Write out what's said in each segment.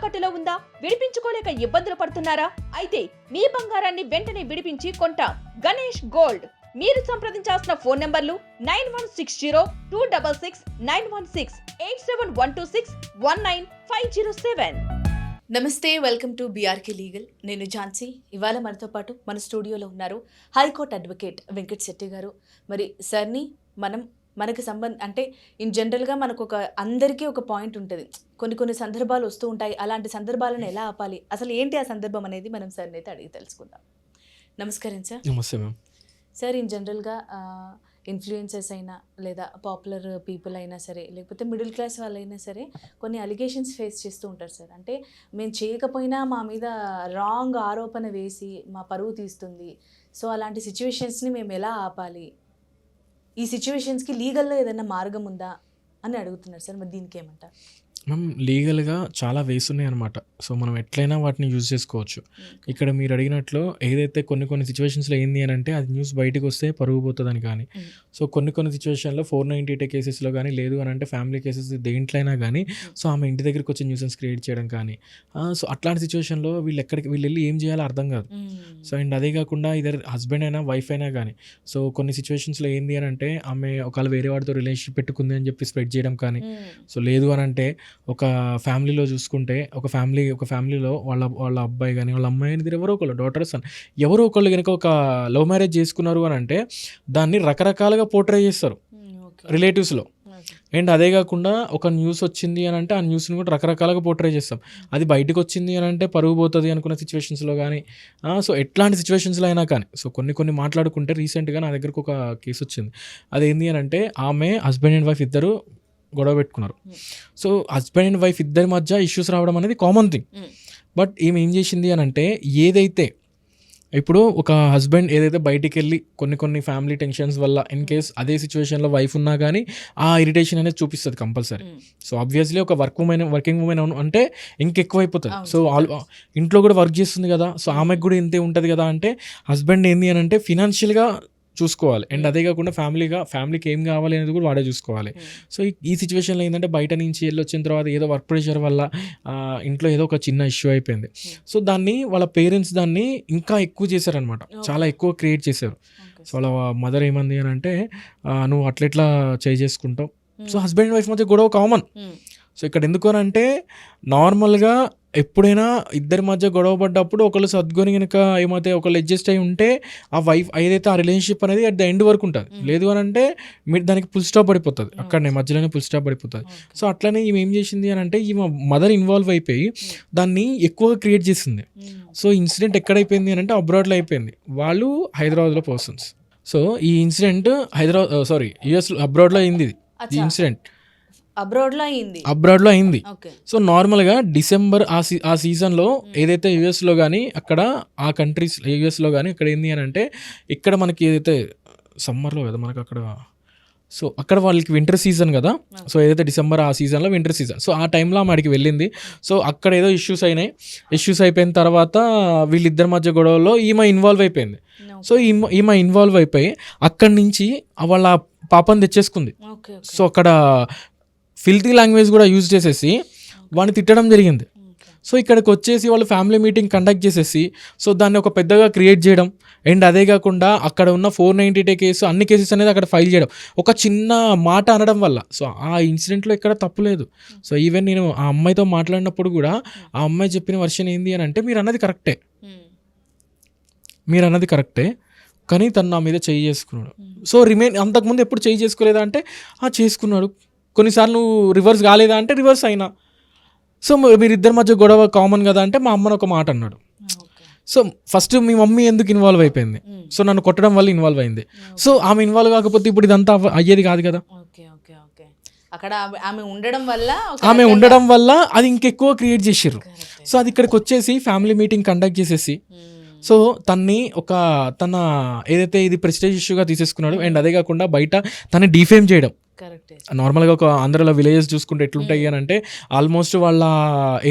తాకట్టులో ఉందా? విడిపించుకోలేక ఇబ్బందులు పడుతున్నారా? అయితే మీ బంగారాన్ని వెంటనే విడిపించి కొంటాం. గణేష్ గోల్డ్. మీరు సంప్రదించాల్సిన ఫోన్ నంబర్లు 9160-266-916, 8712619507. నమస్తే, వెల్కమ్ టు బీఆర్కే లీగల్. నేను ఝాన్సీ. ఇవాళ మనతో పాటు మన స్టూడియోలో ఉన్నారు హైకోర్టు అడ్వకేట్ వెంకట్ శెట్టి గారు. మరి సార్ని మనకు అంటే ఇన్ జనరల్గా మనకు అందరికీ ఒక పాయింట్ ఉంటుంది. కొన్ని సందర్భాలు వస్తూ ఉంటాయి. అలాంటి సందర్భాలను ఎలా ఆపాలి, అసలు ఏంటి ఆ సందర్భం అనేది మనం సార్ని అయితే అడిగి తెలుసుకుందాం. నమస్కారం సార్. నమస్తే మ్యామ్. సార్, ఇన్ జనరల్గా ఇన్ఫ్లుయెన్సర్స్ అయినా లేదా పాపులర్ పీపుల్ అయినా సరే, లేకపోతే మిడిల్ క్లాస్ వాళ్ళైనా సరే కొన్ని అలిగేషన్స్ ఫేస్ చేస్తూ ఉంటారు సార్. అంటే మేము చేయకపోయినా మా మీద రాంగ్ ఆరోపణ వేసి మా పరువు తీస్తుంది. సో అలాంటి సిచ్యువేషన్స్ని మేము ఎలా ఆపాలి, ఈ సిచ్యువేషన్స్కి లీగల్లో ఏదైనా మార్గం ఉందా అని అడుగుతున్నారు సార్. మరి దీనికి ఏమంటారు? మ్యామ్, లీగల్గా చాలా వేస్ ఉన్నాయి అనమాట. సో మనం ఎట్లయినా వాటిని యూజ్ చేసుకోవచ్చు. ఇక్కడ మీరు అడిగినట్లు ఏదైతే కొన్ని సిచ్యువేషన్స్లో ఏంది అని అంటే అది న్యూస్ బయటకు వస్తే పరుగు పోతుందని కానీ, సో కొన్ని సిచ్యువేషన్లో 498 కేసెస్లో కానీ, లేదు అని అంటే ఫ్యామిలీ కేసెస్ దేంట్లో అయినా కానీ, సో ఆమె ఇంటి దగ్గరికి వచ్చి న్యూసెన్స్ క్రియేట్ చేయడం కానీ, సో అట్లాంటి సిచ్యువేషన్లో వీళ్ళు వెళ్ళి ఏం చేయాలో అర్థం కాదు. సో అండ్ అదే కాకుండా ఇద్దరు హస్బెండ్ అయినా వైఫ్ అయినా కానీ, సో కొన్ని సిచ్యువేషన్స్లో ఏంది అని అంటే ఆమె ఒకవేళ వేరే వాడితో రిలేషన్షిప్ పెట్టుకుంది అని చెప్పి స్ప్రెడ్ చేయడం కానీ, సో లేదు అని అంటే ఒక ఫ్యామిలీలో చూసుకుంటే ఒక ఫ్యామిలీలో వాళ్ళ అబ్బాయి కానీ వాళ్ళ అమ్మాయి కానీ ఎవరో ఒకళ్ళు డాటర్స్ అని ఎవరో ఒకళ్ళు కనుక ఒక లవ్ మ్యారేజ్ చేసుకున్నారు అని అంటే దాన్ని రకరకాలుగా పోర్ట్రే చేస్తారు రిలేటివ్స్లో. అండ్ అదే కాకుండా ఒక న్యూస్ వచ్చింది అని అంటే ఆ న్యూస్ని కూడా రకరకాలుగా పోర్ట్రే చేస్తాం. అది బయటకు వచ్చింది అని అంటే పరుగు పోతుంది అనుకున్న సిచ్యువేషన్స్లో కానీ, సో ఎట్లాంటి సిచ్యువేషన్స్లో అయినా కానీ, సో కొన్ని మాట్లాడుకుంటే రీసెంట్గా నా దగ్గరకు ఒక కేసు వచ్చింది. అదేంటి అని అంటే ఆమె హస్బెండ్ అండ్ వైఫ్ ఇద్దరు గొడవ పెట్టుకున్నారు. సో హస్బెండ్ అండ్ వైఫ్ ఇద్దరి మధ్య ఇష్యూస్ రావడం అనేది కామన్ థింగ్. బట్ ఈమె ఏం చేసింది అని అంటే ఏదైతే ఇప్పుడు ఒక హస్బెండ్ ఏదైతే బయటికి వెళ్ళి కొన్ని ఫ్యామిలీ టెన్షన్స్ వల్ల ఇన్ కేస్ అదే సిచ్యువేషన్లో వైఫ్ ఉన్నా కానీ ఆ ఇరిటేషన్ అనేది చూపిస్తుంది కంపల్సరీ. సో ఆబ్వియస్లీ ఒక వర్కింగ్ ఉమెన్ అంటే ఇంకెక్కువ అయిపోతుంది. సో ఇంట్లో కూడా వర్క్ చేస్తుంది కదా, సో ఆమెకు కూడా ఇంతే ఉంటుంది కదా. అంటే హస్బెండ్ ఏంది అని అంటే ఫినాన్షియల్గా చూసుకోవాలి. అండ్ అదే కాకుండా ఫ్యామిలీకి ఏం కావాలి అనేది కూడా వాడే చూసుకోవాలి. సో ఈ సిచ్యువేషన్లో ఏంటంటే బయట నుంచి వెళ్ళొచ్చిన తర్వాత ఏదో వర్క్ ప్రెషర్ వల్ల ఇంట్లో ఏదో ఒక చిన్న ఇష్యూ అయిపోయింది. సో దాన్ని వాళ్ళ పేరెంట్స్ దాన్ని ఇంకా ఎక్కువ చేశారనమాట, చాలా ఎక్కువ క్రియేట్ చేశారు. సో వాళ్ళ మదర్ ఏమంది అని అంటే నువ్వు అట్లెట్లా చేసుకుంటావు. సో హస్బెండ్ అండ్ వైఫ్ మధ్య గొడవ కామన్. సో ఇక్కడ ఎందుకు అని అంటే నార్మల్గా ఎప్పుడైనా ఇద్దరి మధ్య గొడవ పడ్డప్పుడు ఒకళ్ళు సర్దుకొని కనుక ఏమైతే ఒకళ్ళు అడ్జస్ట్ అయి ఉంటే ఆ వైఫ్ ఏదైతే ఆ రిలేషన్షిప్ అనేది అట్ ద ఎండ్ వరకు ఉంటుంది. లేదు అని అంటే మీరు దానికి ఫుల్ స్టాప్ పడిపోతుంది, అక్కడనే మధ్యలోనే ఫుల్ స్టాప్ పడిపోతుంది. సో అట్లనే ఈమె ఏం చేసింది అని అంటే ఈమె మదర్ ఇన్వాల్వ్ అయిపోయి దాన్ని ఎక్కువగా క్రియేట్ చేసింది. సో ఇన్సిడెంట్ ఎక్కడైపోయింది అని అంటే అబ్రాడ్లో అయిపోయింది. వాళ్ళు హైదరాబాద్లో పర్సన్స్. సో ఈ ఇన్సిడెంట్ యుఎస్ అబ్రాడ్లో అయింది. ఈ ఇన్సిడెంట్ అబ్రాడ్లో అయింది. సో నార్మల్గా డిసెంబర్ ఆ సీజన్లో ఏదైతే యుఎస్లో కానీ అక్కడ ఆ కంట్రీస్ యుఎస్లో కానీ అక్కడ ఏంది అని అంటే ఇక్కడ మనకి ఏదైతే సమ్మర్లో కదా మనకు అక్కడ, సో అక్కడ వాళ్ళకి వింటర్ సీజన్ కదా. సో ఏదైతే డిసెంబర్ ఆ సీజన్లో వింటర్ సీజన్. సో ఆ టైంలో ఆమెకి వెళ్ళింది. సో అక్కడ ఏదో ఇష్యూస్ అయిపోయిన తర్వాత వీళ్ళిద్దరి మధ్య గొడవలో ఈమె ఇన్వాల్వ్ అయిపోయింది. సో ఈమె ఇన్వాల్వ్ అయిపోయి అక్కడి నుంచి వాళ్ళ పాపని తెచ్చేసుకుంది. సో అక్కడ ఫిల్తీ లాంగ్వేజ్ కూడా యూజ్ చేసేసి వాడిని తిట్టడం జరిగింది. సో ఇక్కడికి వచ్చేసి వాళ్ళు ఫ్యామిలీ మీటింగ్ కండక్ట్ చేసేసి సో దాన్ని ఒక పెద్దగా క్రియేట్ చేయడం. అండ్ అదే కాకుండా అక్కడ ఉన్న 498 కేసు అన్ని కేసెస్ అనేది అక్కడ ఫైల్ చేయడం ఒక చిన్న మాట అనడం వల్ల. సో ఆ ఇన్సిడెంట్లో ఎక్కడ తప్పు లేదు. సో ఈవెన్ నేను ఆ అమ్మాయితో మాట్లాడినప్పుడు కూడా ఆ అమ్మాయి చెప్పిన వర్షన్ ఏంది అని అంటే మీరు అన్నది కరెక్టే కానీ తను నా మీద చేయి చేసుకున్నాడు. సో అంతకుముందు ఎప్పుడు చేయి చేసుకోలేదా అంటే చేసుకున్నాడు. కొన్నిసార్లు నువ్వు రివర్స్ కాలేదా అంటే రివర్స్ అయినా. సో మీరిద్దరి మధ్య గొడవ కామన్ కదా అంటే మా అమ్మని ఒక మాట అన్నాడు. సో ఫస్ట్ మీ మమ్మీ ఎందుకు ఇన్వాల్వ్ అయిపోయింది? సో నన్ను కొట్టడం వల్ల ఇన్వాల్వ్ అయింది. సో ఆమె ఇన్వాల్వ్ కాకపోతే ఇప్పుడు ఇదంతా అయ్యేది కాదు కదా. అక్కడ ఆమె ఉండడం వల్ల అది ఇంకెక్కువ క్రియేట్ చేసారు. సో అది ఇక్కడికి వచ్చేసి ఫ్యామిలీ మీటింగ్ కండక్ట్ చేసేసి సో తన ఏదైతే ఇది ప్రెస్టేజ్ ఇష్యూగా తీసేసుకున్నాడు. అండ్ అదే కాకుండా బయట తనని డిఫేమ్ చేయడం, కరెక్ట్. నార్మల్గా ఒక ఆంధ్రలో విలేజెస్ చూసుకుంటే ఎట్లుంటాయి అని అంటే ఆల్మోస్ట్ వాళ్ళ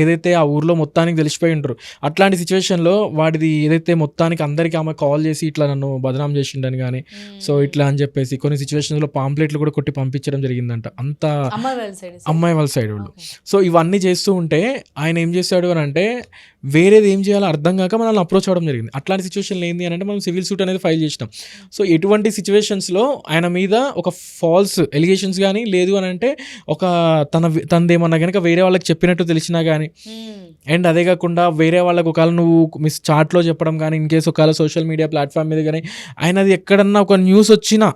ఏదైతే ఆ ఊర్లో మొత్తానికి తెలిసిపోయి ఉంటారు. అట్లాంటి సిచ్యువేషన్లో వాడిది ఏదైతే మొత్తానికి అందరికీ ఆమె కాల్ చేసి ఇట్లా నన్ను బదనాం చేసిండని కానీ సో ఇట్లా అని చెప్పేసి కొన్ని సిచ్యువేషన్స్లో పాంప్లెట్లు కూడా కొట్టి పంపించడం జరిగిందంట. అంత అమ్మాయి వాళ్ళ సైడ్ వాళ్ళు. సో ఇవన్నీ చేస్తూ ఉంటే ఆయన ఏం చేశాడు అని అంటే వేరేది ఏం చేయాలో అర్థం కాక మనల్ని అప్రోచ్ అవ్వడం జరిగింది. అట్లాంటి సిచ్యువేషన్లో ఏంది అని అంటే మనం సివిల్ సూట్ అనేది ఫైల్ చేసినాం. సో ఎటువంటి సిచ్యువేషన్స్లో ఆయన మీద ఒక ఫాల్స్ ఎలిగేషన్స్ కానీ లేదు అని అంటే ఒక తనదేమన్నా కనుక వేరే వాళ్ళకి చెప్పినట్టు తెలిసినా కానీ అండ్ అదే కాకుండా వేరే వాళ్ళకి ఒకవేళ నువ్వు మిస్ చాట్లో చెప్పడం కానీ ఇన్ కేసు ఒకవేళ సోషల్ మీడియా ప్లాట్ఫామ్ మీద కానీ ఆయనది ఎక్కడన్నా ఒక న్యూస్ వచ్చినా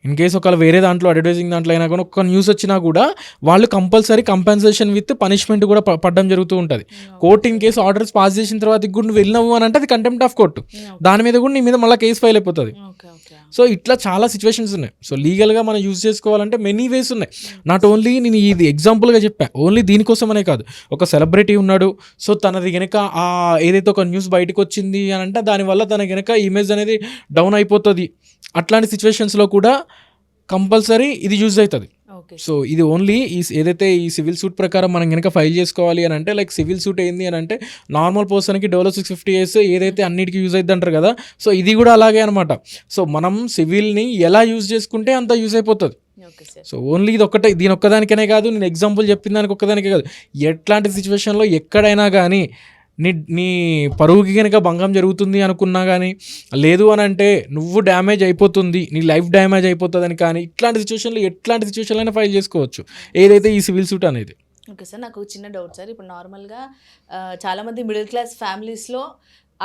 ఇన్ కేసు ఒకవేళ వేరే దాంట్లో అడ్వర్టైజింగ్ దాంట్లో అయినా కానీ ఒక న్యూస్ వచ్చినా కూడా వాళ్ళు కంపల్సరీ కంపెన్సేషన్ విత్ పనిష్మెంట్ కూడా పడడం జరుగుతూ ఉంటుంది. Court in case orders pass చేసిన తర్వాత కూడా నువ్వు వెళ్ళినావు అని అంటే అది కంటెంప్ట్ ఆఫ్ కోర్టు, దాని మీద కూడా నీ మీద మళ్ళీ కేసు ఫైల్ అయిపోతుంది. సో ఇట్లా చాలా సిచ్యువేషన్స్ ఉన్నాయి. సో లీగల్గా మనం యూజ్ చేసుకోవాలంటే మెనీ వేస్ ఉన్నాయి. నాట్ ఓన్లీ నేను ఇది ఎగ్జాంపుల్గా చెప్పా, ఓన్లీ దీనికోసమనే కాదు. ఒక సెలబ్రిటీ ఉన్నాడు, సో తనది కనుక ఏదైతే ఒక న్యూస్ బయటకు వచ్చింది అని అంటే దానివల్ల తన కనుక ఇమేజ్ అనేది డౌన్ అయిపోతుంది. అట్లాంటి సిచ్యువేషన్స్లో కూడా కంపల్సరీ ఇది యూజ్ అవుతుంది. సో ఇది ఓన్లీ ఏదైతే ఈ సివిల్ సూట్ ప్రకారం మనం కనుక ఫైల్ చేసుకోవాలి అని అంటే లైక్ సివిల్ సూట్ ఏంది అని అంటే నార్మల్ పర్సన్కి డెవలప్ 650 ఏదైతే అన్నిటికీ యూజ్ అవుతుంది అంటారు కదా, సో ఇది కూడా అలాగే అనమాట. సో మనం సివిల్ని ఎలా యూజ్ చేసుకుంటే అంత యూజ్ అయిపోతుంది. సో ఓన్లీ ఇది ఒక్కటే, దీని ఒక్కదానికనే కాదు, నేను ఎగ్జాంపుల్ చెప్పిన దానికి ఒక్కదానికే కాదు, ఎట్లాంటి సిచ్యువేషన్లో ఎక్కడైనా కానీ నీ పరువుకి కనుక భంగం జరుగుతుంది అనుకున్నా కానీ లేదు అని అంటే నువ్వు డ్యామేజ్ అయిపోతుంది, నీ లైఫ్ డ్యామేజ్ అయిపోతుందని కానీ ఇట్లాంటి సిచ్యువేషన్లో ఎట్లాంటి సిచ్యువేషన్లో అయినా ఫైల్ చేసుకోవచ్చు ఏదైతే ఈ సివిల్ సూట్ అనేది. ఓకే సార్, నాకు చిన్న డౌట్ సార్. ఇప్పుడు నార్మల్గా చాలామంది మిడిల్ క్లాస్ ఫ్యామిలీస్లో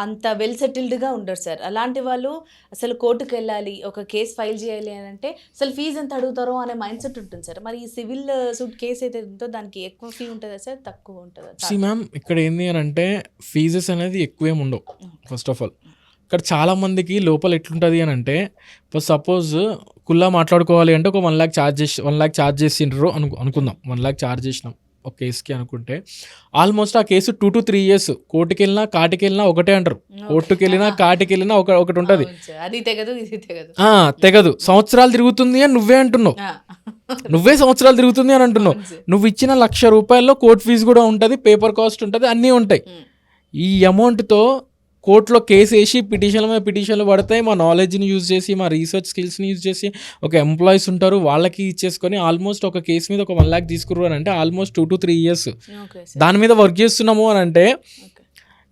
అంత వెల్ సెటిల్డ్గా ఉండరు సార్. అలాంటి వాళ్ళు అసలు కోర్టుకు వెళ్ళాలి, ఒక కేసు ఫైల్ చేయాలి అని అంటే అసలు ఫీజు ఎంత అడుగుతారో అనే మైండ్ సెట్ ఉంటుంది సార్. మరి ఈ సివిల్ సూట్ కేసు అయితే ఉందో దానికి ఎక్కువ ఫీ ఉంటుందా సార్, తక్కువ ఉంటుందా? మ్యామ్ ఇక్కడ ఏంది అని అంటే ఫీజెస్ అనేది ఎక్కువేం ఉండవు. ఫస్ట్ ఆఫ్ ఆల్ ఇక్కడ చాలామందికి లోపల ఎట్లుంటుంది అని అంటే సపోజ్ కుల్లా మాట్లాడుకోవాలి అంటే ఒక 1 lakh ఛార్జ్ చేసిండ్రు అనుకుందాం. 1 lakh ఛార్జ్ చేసినాం ఒక కేసుకి అనుకుంటే ఆల్మోస్ట్ ఆ కేసు 2 to 3 years కోర్టుకి వెళ్ళినా కాటికి వెళ్ళినా ఒకటే అంటారు. కోర్టుకి వెళ్ళినా కాటికి వెళ్ళినా ఒకటి ఉంటుంది, తెగదు. సంవత్సరాలు తిరుగుతుంది అని నువ్వే అంటున్నావు, నువ్వే సంవత్సరాలు తిరుగుతుంది అని అంటున్నావు. నువ్వు ఇచ్చిన ₹1,00,000 కోర్టు ఫీజు కూడా ఉంటుంది, పేపర్ కాస్ట్ ఉంటుంది, అన్నీ ఉంటాయి. ఈ అమౌంట్తో కోర్టులో కేసు వేసి పిటిషన్లు పడతాయి. మా నాలెడ్జ్ని యూజ్ చేసి మా రీసెర్చ్ స్కిల్స్ని యూజ్ చేసి ఒక ఎంప్లాయీస్ ఉంటారు, వాళ్ళకి ఇచ్చేసుకొని ఆల్మోస్ట్ ఒక కేసు మీద ఒక 1 lakh తీసుకురు అని అంటే ఆల్మోస్ట్ 2 to 3 years దాని మీద వర్క్ చేస్తున్నాము అని అంటే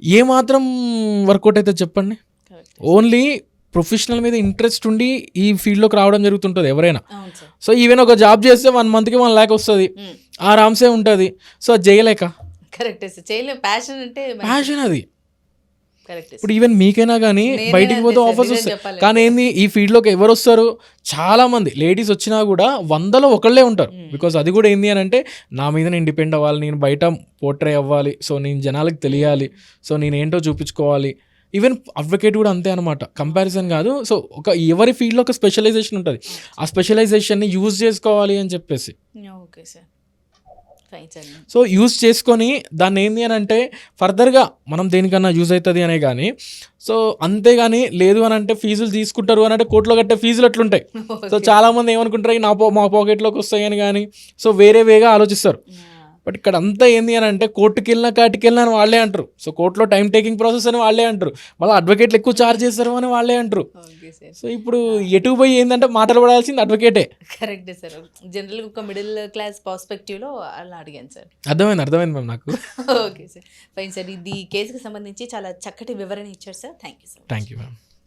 ఏమాత్రం వర్కౌట్ అవుతుంది చెప్పండి? ఓన్లీ ప్రొఫెషనల్ మీద ఇంట్రెస్ట్ ఉండి ఈ ఫీల్డ్లోకి రావడం జరుగుతుంటుంది ఎవరైనా. సో ఈవెన్ ఒక జాబ్ చేస్తే 1 monthకి 1 lakh వస్తుంది, ఆరామ్సే ఉంటుంది. సో అది చేయలేక ప్యాషన్ అది. ఇప్పుడు ఈవెన్ మీకైనా కానీ బయటికి పోతే ఆఫర్స్ వస్తాయి, కానీ ఏంది ఈ ఫీల్డ్లోకి ఎవరు వస్తారు? చాలా మంది లేడీస్ వచ్చినా కూడా 100లో ఒకళ్ళే ఉంటారు. బికాజ్ అది కూడా ఏంది అని అంటే నా మీద నేను డిపెండ్ అవ్వాలి, నేను బయట పోర్ట్రే అవ్వాలి, సో నేను జనాలకు తెలియాలి, సో నేనేంటో చూపించుకోవాలి. ఈవెన్ అడ్వకేట్ కూడా అంతే అనమాట, కంపారిజన్ కాదు. సో ఒక ఎవరి ఫీల్డ్లో ఒక స్పెషలైజేషన్ ఉంటుంది, ఆ స్పెషలైజేషన్ని యూజ్ చేసుకోవాలి అని చెప్పేసి. ఓకే సార్, సో యూజ్ చేసుకొని దాన్ని ఏంది అని అంటే ఫర్దర్గా మనం దేనికన్నా యూజ్ అవుతుంది అనే కానీ. సో అంతేగాని లేదు అని అంటే ఫీజులు తీసుకుంటారు అని అంటే కోర్టులో కట్టే ఫీజులు అట్లుంటాయి. సో చాలామంది ఏమనుకుంటారు మా పాకెట్లోకి వస్తాయని కానీ సో వేరే వేగా ఆలోచిస్తారు. బట్ ఇక్కడ అంతా ఏంది అని అంటే కోర్టుకి వెళ్ళినా కాటికి వెళ్ళినా అని వాళ్ళే అంటారు. సో కోర్టులో టైం టేకింగ్ ప్రాసెస్ అని వాళ్ళే అంటారు, మళ్ళీ అడ్వకేట్లు ఎక్కువ ఛార్జ్ చేస్తారు అని వాళ్ళే అంటారు. సో ఇప్పుడు ఎటు పోయి ఏంటంటే మాటలు పడాల్సింది అడ్వకేటే. కరెక్ట్ సార్, జనరల్గా ఒక మిడిల్ క్లాస్ పర్స్పెక్టివ్లో అలా అడిగాను సార్. అర్థమైంది మ్యామ్ నాకు. Okay sir, fine sir. ఇది కేసుకి సంబంధించి చాలా చక్కటి వివరణ ఇచ్చారు sir. Thank you sir. Thank you ma'am.